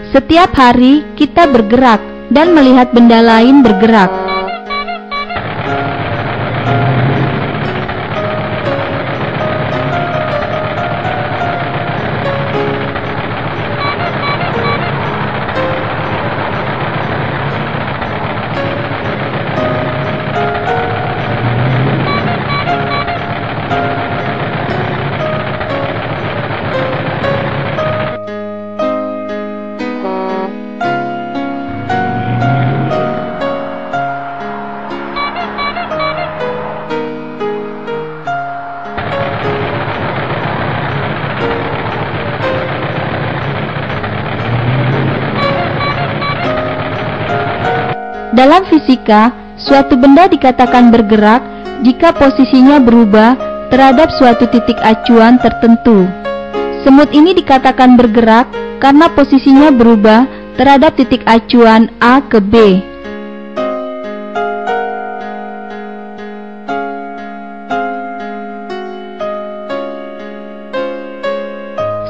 Setiap hari kita bergerak dan melihat benda lain bergerak. Dalam fisika, suatu benda dikatakan bergerak jika posisinya berubah terhadap suatu titik acuan tertentu. Semut ini dikatakan bergerak karena posisinya berubah terhadap titik acuan A ke B.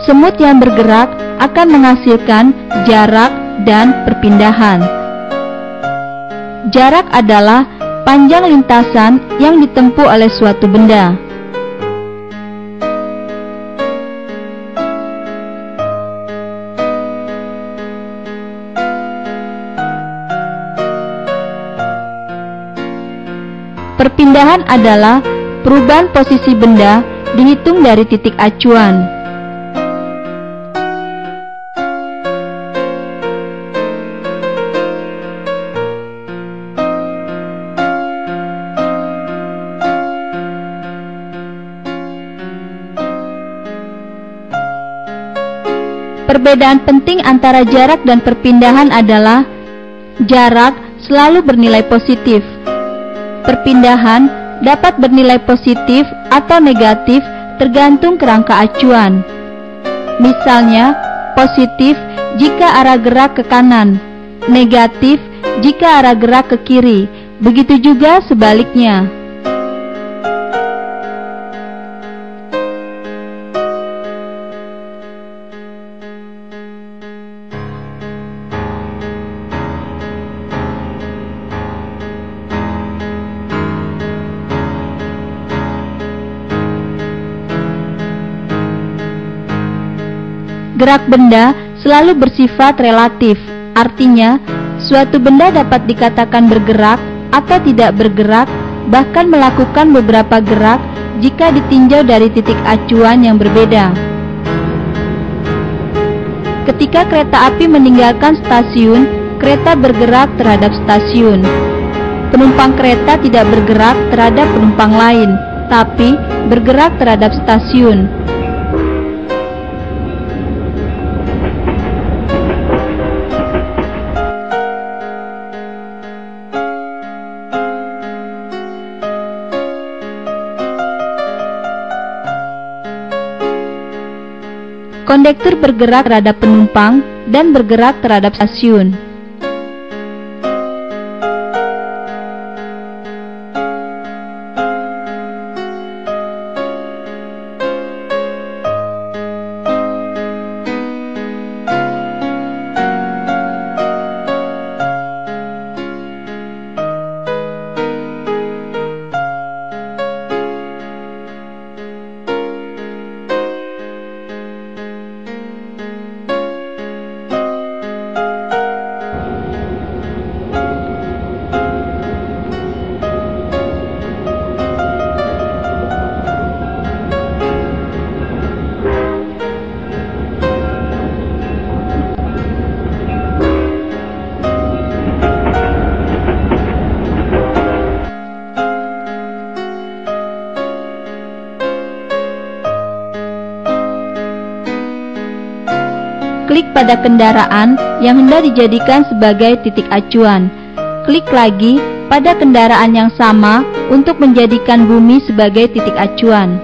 Semut yang bergerak akan menghasilkan jarak dan perpindahan. Jarak adalah panjang lintasan yang ditempuh oleh suatu benda. Perpindahan adalah perubahan posisi benda dihitung dari titik acuan. Perbedaan penting antara jarak dan perpindahan adalah jarak selalu bernilai positif. Perpindahan dapat bernilai positif atau negatif tergantung kerangka acuan. Misalnya, positif jika arah gerak ke kanan, negatif jika arah gerak ke kiri, begitu juga sebaliknya. Gerak benda selalu bersifat relatif, artinya suatu benda dapat dikatakan bergerak atau tidak bergerak, bahkan melakukan beberapa gerak jika ditinjau dari titik acuan yang berbeda. Ketika kereta api meninggalkan stasiun, kereta bergerak terhadap stasiun. Penumpang kereta tidak bergerak terhadap penumpang lain, tapi bergerak terhadap stasiun. Kondektur bergerak terhadap penumpang dan bergerak terhadap stasiun. Klik pada kendaraan yang hendak dijadikan sebagai titik acuan. Klik lagi pada kendaraan yang sama untuk menjadikan bumi sebagai titik acuan.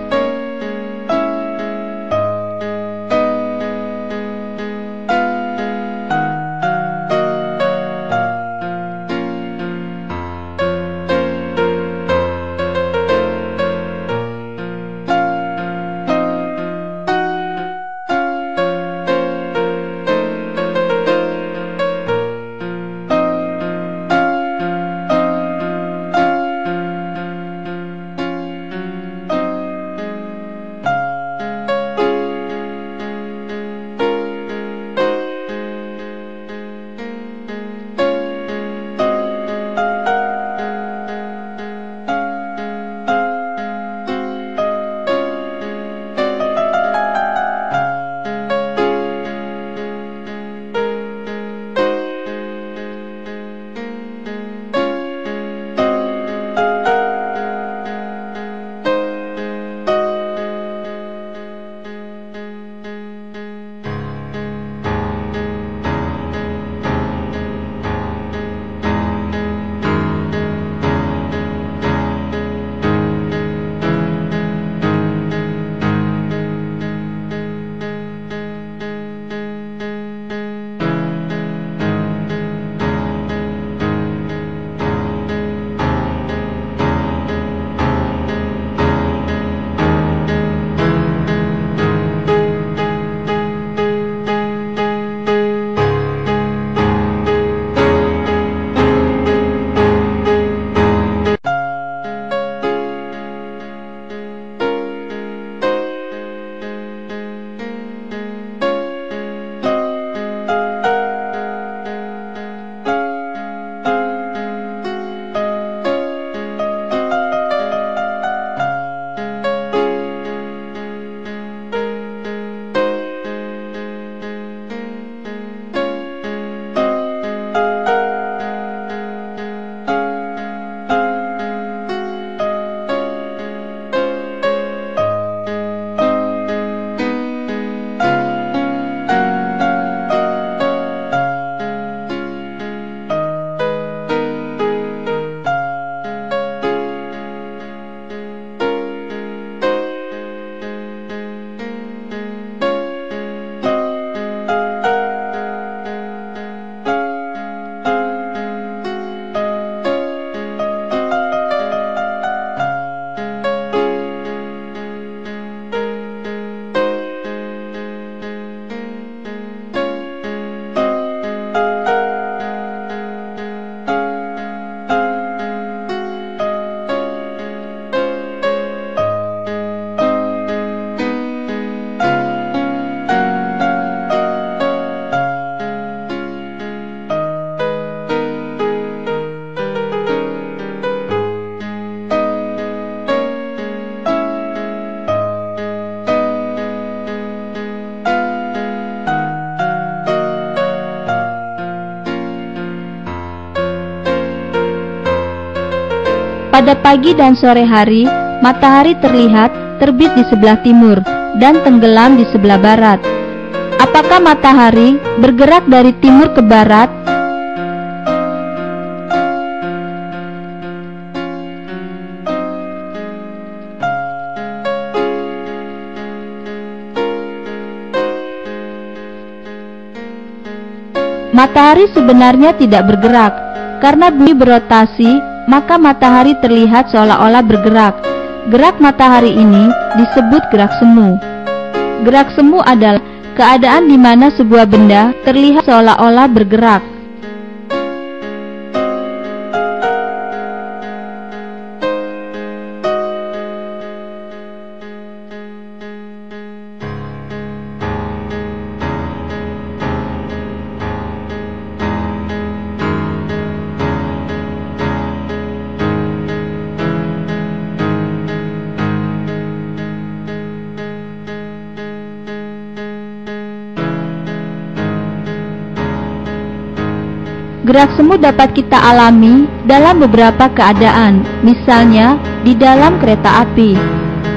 Pada pagi dan sore hari, matahari terlihat terbit di sebelah timur dan tenggelam di sebelah barat. Apakah matahari bergerak dari timur ke barat? Matahari sebenarnya tidak bergerak. Karena bumi berotasi, maka matahari terlihat seolah-olah bergerak. Gerak matahari ini disebut gerak semu. Gerak semu adalah keadaan di mana sebuah benda terlihat seolah-olah bergerak. Gerak semu dapat kita alami dalam beberapa keadaan, misalnya di dalam kereta api.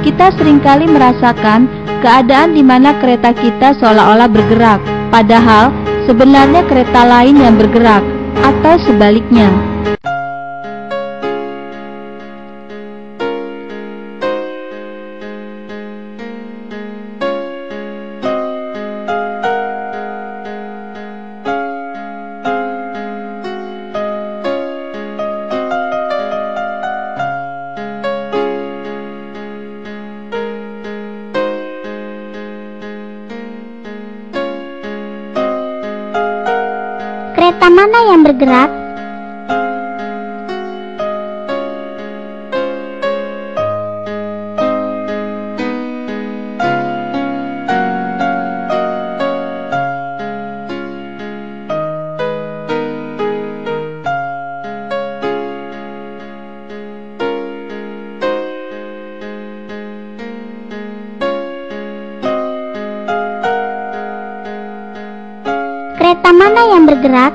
Kita seringkali merasakan keadaan di mana kereta kita seolah-olah bergerak, padahal sebenarnya kereta lain yang bergerak, atau sebaliknya. Kereta mana yang bergerak? Kereta mana yang bergerak?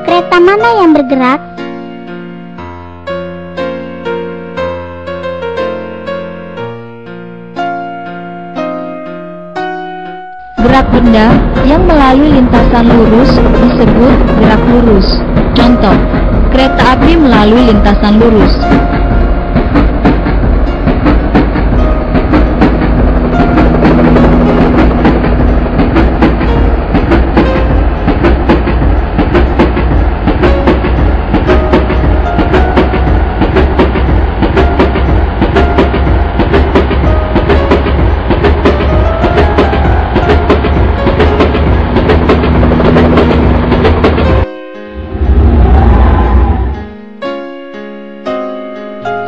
Kereta mana yang bergerak? Gerak benda yang melalui lintasan lurus disebut gerak lurus. Contoh, kereta api melalui lintasan lurus.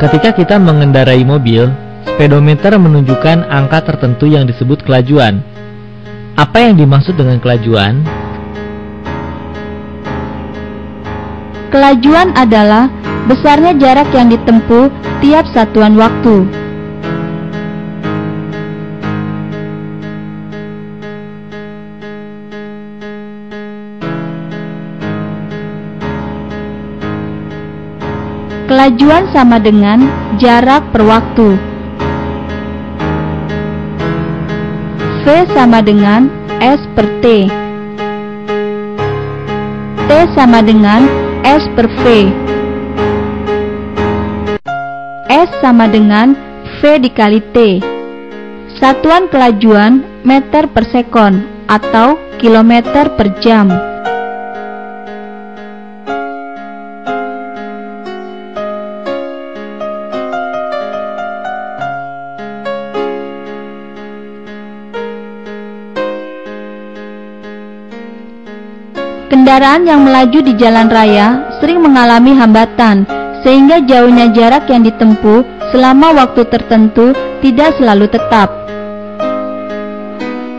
Ketika kita mengendarai mobil, speedometer menunjukkan angka tertentu yang disebut kelajuan. Apa yang dimaksud dengan kelajuan? Kelajuan adalah besarnya jarak yang ditempuh tiap satuan waktu. Kelajuan sama dengan jarak per waktu. V sama dengan S per T. T sama dengan S per V. S sama dengan V dikali T. Satuan kelajuan meter per sekon atau kilometer per jam. Kendaraan yang melaju di jalan raya sering mengalami hambatan, sehingga jauhnya jarak yang ditempuh selama waktu tertentu tidak selalu tetap.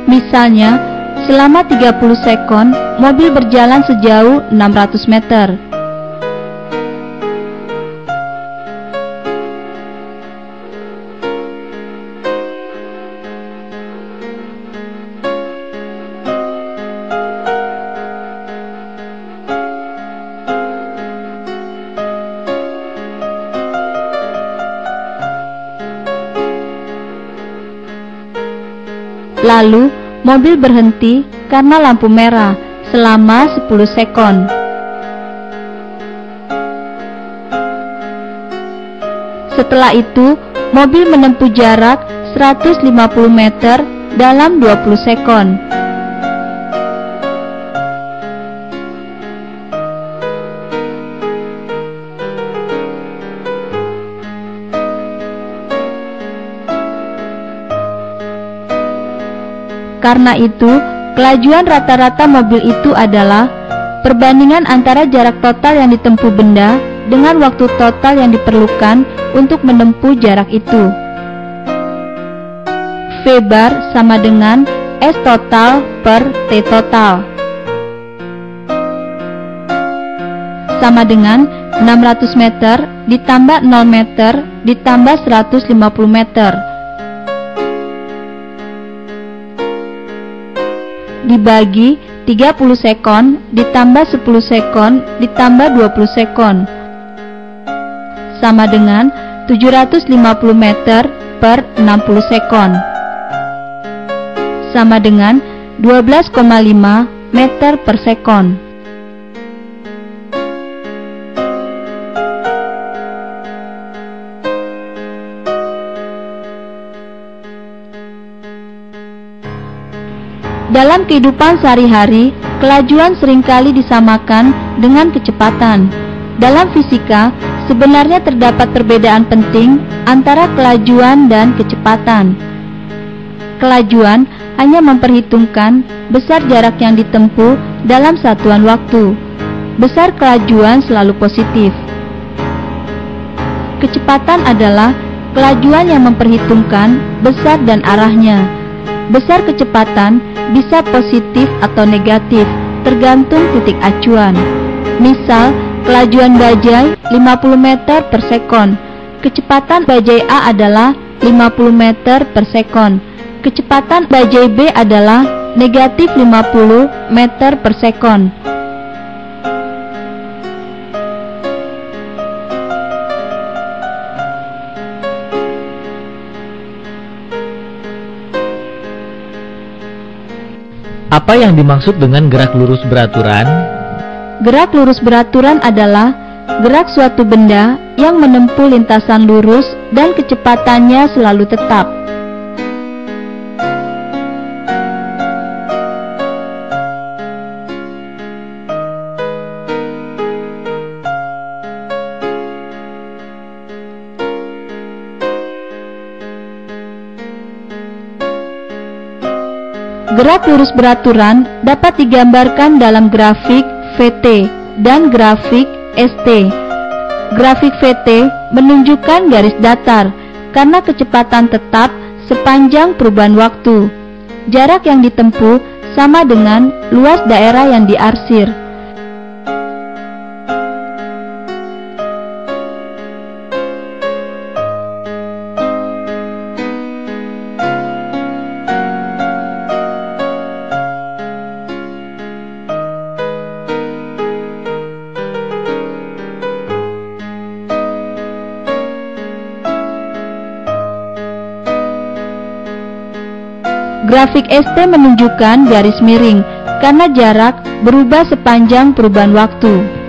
Misalnya, selama 30 sekon, mobil berjalan sejauh 600 meter. Lalu, mobil berhenti karena lampu merah selama 10 sekon. Setelah itu, mobil menempuh jarak 150 meter dalam 20 sekon. Karena itu, kelajuan rata-rata mobil itu adalah perbandingan antara jarak total yang ditempuh benda dengan waktu total yang diperlukan untuk menempuh jarak itu. V bar sama dengan S total per T total, sama dengan 600 meter ditambah 0 meter ditambah 150 meter dibagi 30 sekon ditambah 10 sekon ditambah 20 sekon, sama dengan 750 meter per 60 sekon, sama dengan 12,5 meter per sekon. Dalam kehidupan sehari-hari, kelajuan seringkali disamakan dengan kecepatan. Dalam fisika, sebenarnya terdapat perbedaan penting antara kelajuan dan kecepatan. Kelajuan hanya memperhitungkan besar jarak yang ditempuh dalam satuan waktu. Besar kelajuan selalu positif. Kecepatan adalah kelajuan yang memperhitungkan besar dan arahnya. Besar kecepatan bisa positif atau negatif, tergantung titik acuan. Misal, kelajuan bajai 50 meter per sekon. Kecepatan bajai A adalah 50 meter per sekon. Kecepatan bajai B adalah negatif 50 meter per sekon. Apa yang dimaksud dengan gerak lurus beraturan? Gerak lurus beraturan adalah gerak suatu benda yang menempuh lintasan lurus dan kecepatannya selalu tetap. Gerak lurus beraturan dapat digambarkan dalam grafik VT dan grafik ST. Grafik VT menunjukkan garis datar karena kecepatan tetap sepanjang perubahan waktu. Jarak yang ditempuh sama dengan luas daerah yang diarsir. Grafik ST menunjukkan garis miring karena jarak berubah sepanjang perubahan waktu.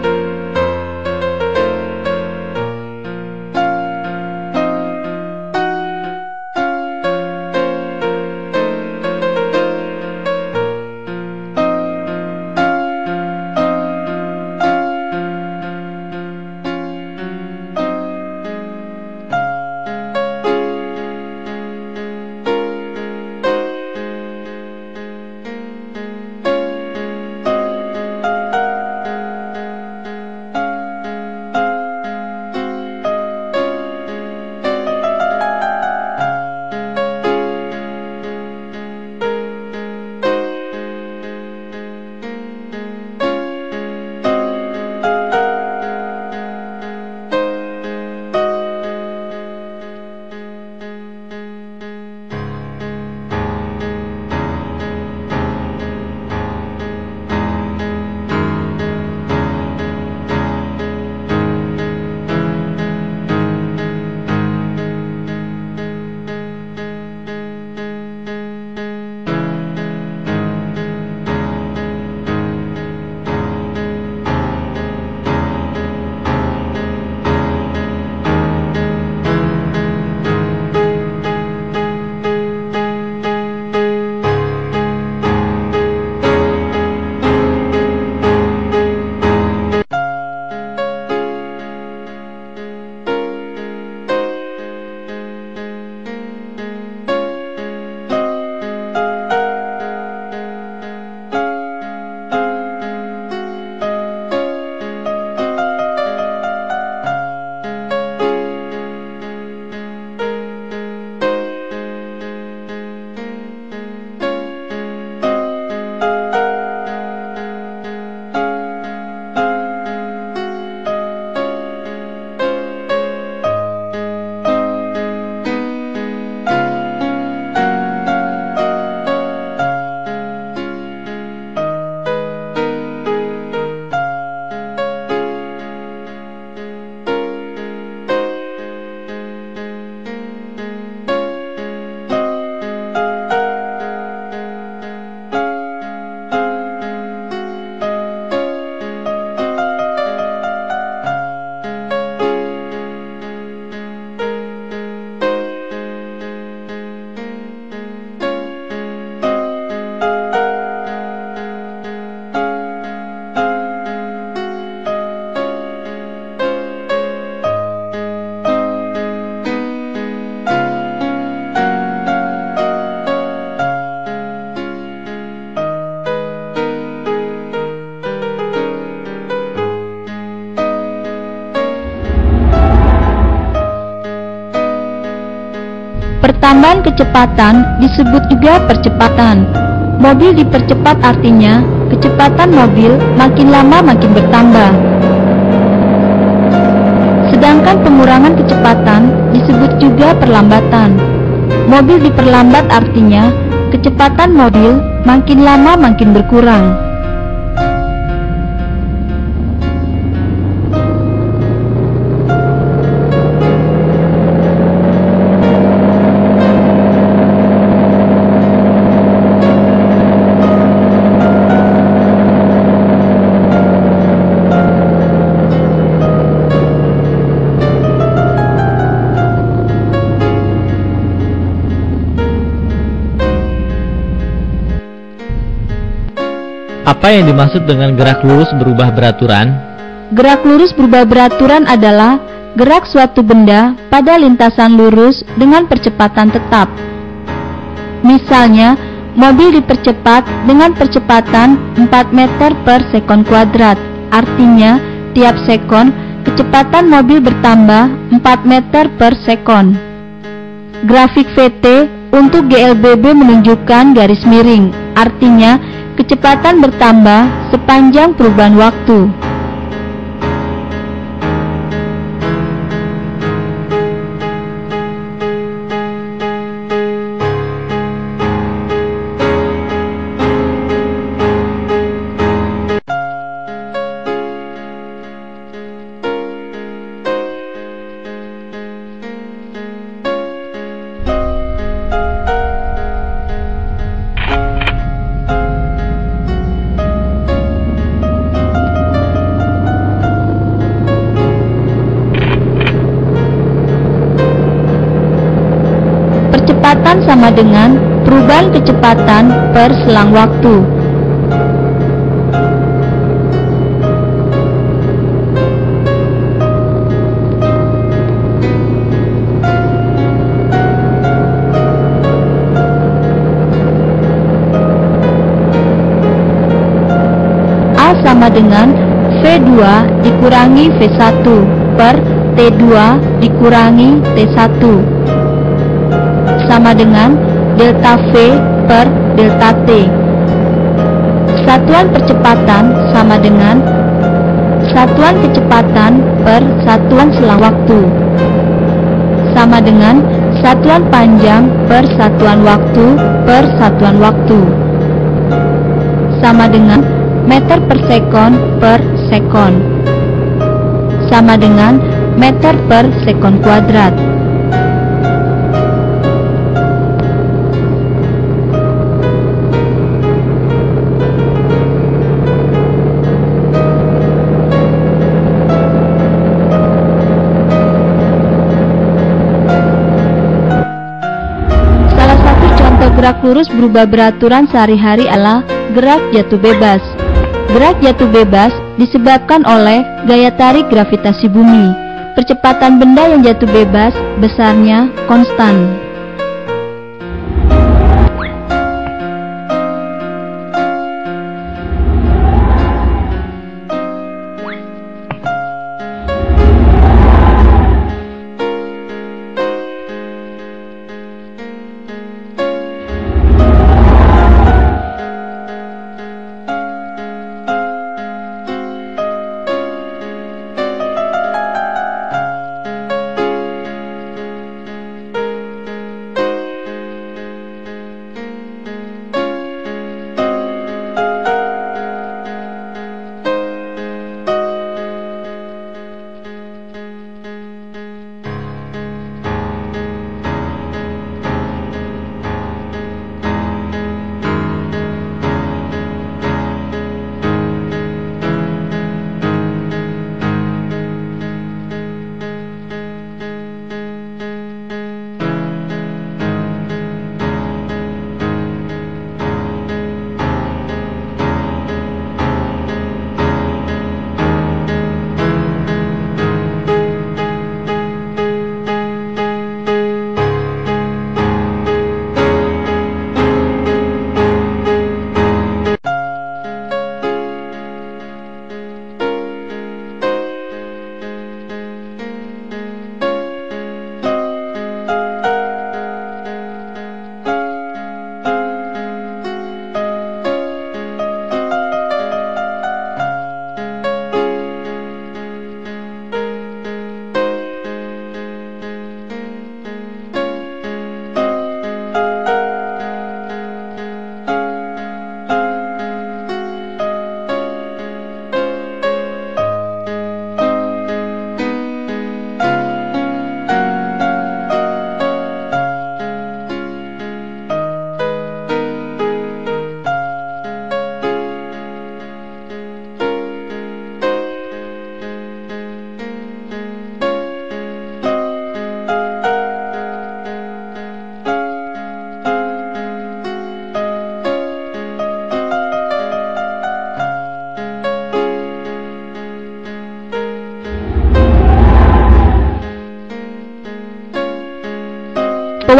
Pertambahan kecepatan disebut juga percepatan. Mobil dipercepat artinya kecepatan mobil makin lama makin bertambah. Sedangkan pengurangan kecepatan disebut juga perlambatan. Mobil diperlambat artinya kecepatan mobil makin lama makin berkurang. Apa yang dimaksud dengan gerak lurus berubah beraturan? Gerak lurus berubah beraturan adalah gerak suatu benda pada lintasan lurus dengan percepatan tetap. Misalnya, mobil dipercepat dengan percepatan 4 meter per sekon kuadrat. Artinya, tiap sekon kecepatan mobil bertambah 4 meter per sekon. Grafik VT untuk GLBB menunjukkan garis miring, artinya kecepatan bertambah sepanjang perubahan waktu. Percepatan sama dengan perubahan kecepatan per selang waktu. A sama dengan V2 dikurangi V1 per T2 dikurangi T1 sama dengan delta V per delta T. Satuan percepatan sama dengan satuan kecepatan per satuan selang waktu, sama dengan satuan panjang per satuan waktu per satuan waktu, sama dengan meter per sekon per sekon, sama dengan meter per sekon kuadrat. Gerak lurus berubah beraturan sehari-hari adalah gerak jatuh bebas. Gerak jatuh bebas disebabkan oleh gaya tarik gravitasi bumi. Percepatan benda yang jatuh bebas besarnya konstan.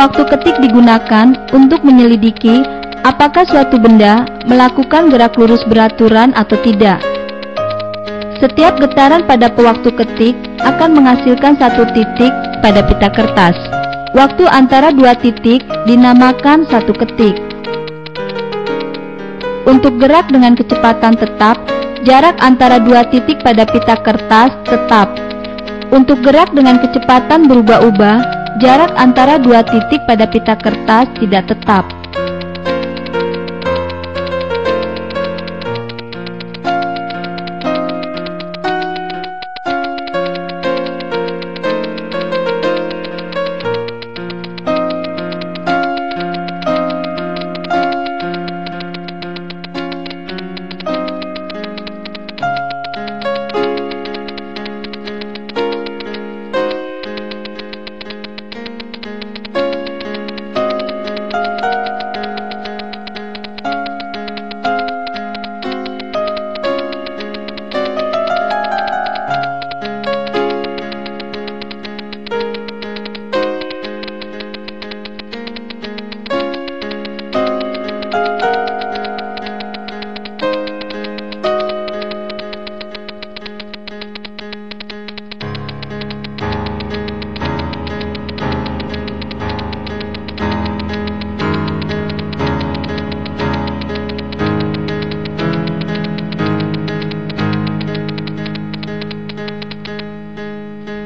Pewaktu ketik digunakan untuk menyelidiki apakah suatu benda melakukan gerak lurus beraturan atau tidak. Setiap getaran pada pewaktu ketik akan menghasilkan satu titik pada pita kertas. Waktu antara dua titik dinamakan satu ketik. Untuk gerak dengan kecepatan tetap, jarak antara dua titik pada pita kertas tetap. Untuk gerak dengan kecepatan berubah-ubah, jarak antara dua titik pada pita kertas tidak tetap.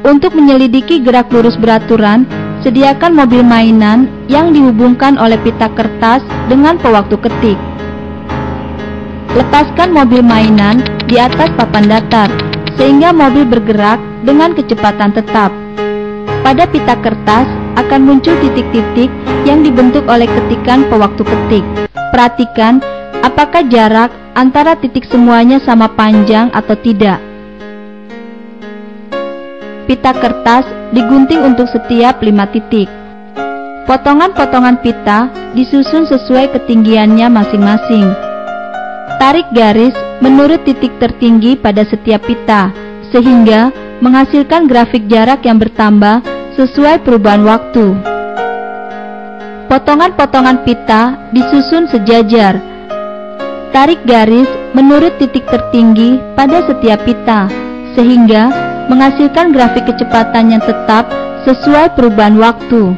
Untuk menyelidiki gerak lurus beraturan, sediakan mobil mainan yang dihubungkan oleh pita kertas dengan pewaktu ketik. Lepaskan mobil mainan di atas papan datar, sehingga mobil bergerak dengan kecepatan tetap. Pada pita kertas akan muncul titik-titik yang dibentuk oleh ketikan pewaktu ketik. Perhatikan apakah jarak antara titik semuanya sama panjang atau tidak. Pita kertas digunting untuk setiap 5 titik. Potongan-potongan pita disusun sesuai ketinggiannya masing-masing. Tarik garis menurut titik tertinggi pada setiap pita, sehingga menghasilkan grafik jarak yang bertambah sesuai perubahan waktu. Potongan-potongan pita disusun sejajar. Tarik garis menurut titik tertinggi pada setiap pita, sehingga menghasilkan grafik kecepatan yang tetap sesuai perubahan waktu.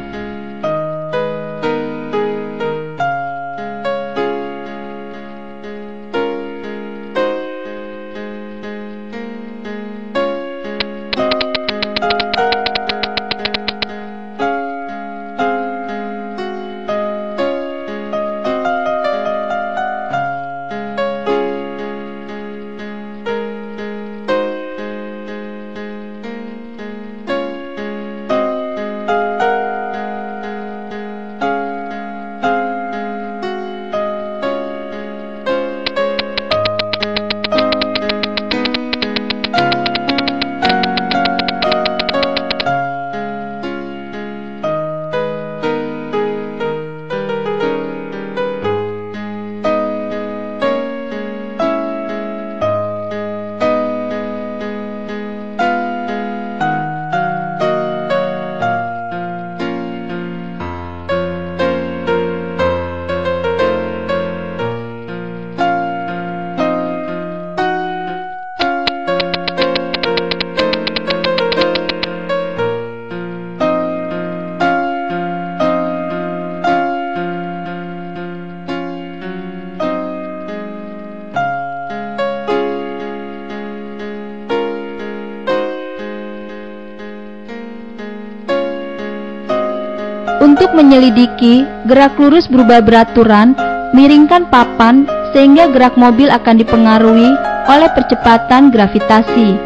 Untuk menyelidiki gerak lurus berubah beraturan, miringkan papan sehingga gerak mobil akan dipengaruhi oleh percepatan gravitasi.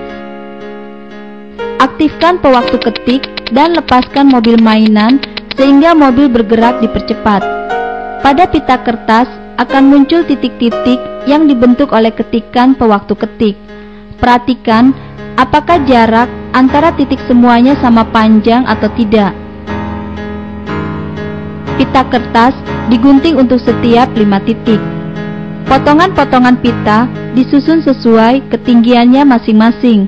Aktifkan pewaktu ketik dan lepaskan mobil mainan sehingga mobil bergerak dipercepat. Pada pita kertas akan muncul titik-titik yang dibentuk oleh ketikan pewaktu ketik. Perhatikan apakah jarak antara titik semuanya sama panjang atau tidak. Pita kertas digunting untuk setiap 5 titik. Potongan-potongan pita disusun sesuai ketinggiannya masing-masing.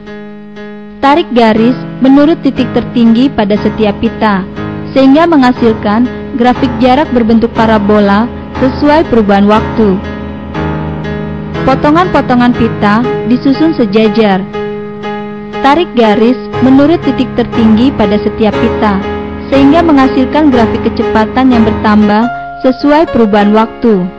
Tarik garis menurut titik tertinggi pada setiap pita, sehingga menghasilkan grafik jarak berbentuk parabola sesuai perubahan waktu. Potongan-potongan pita disusun sejajar. Tarik garis menurut titik tertinggi pada setiap pita, sehingga menghasilkan grafik kecepatan yang bertambah sesuai perubahan waktu.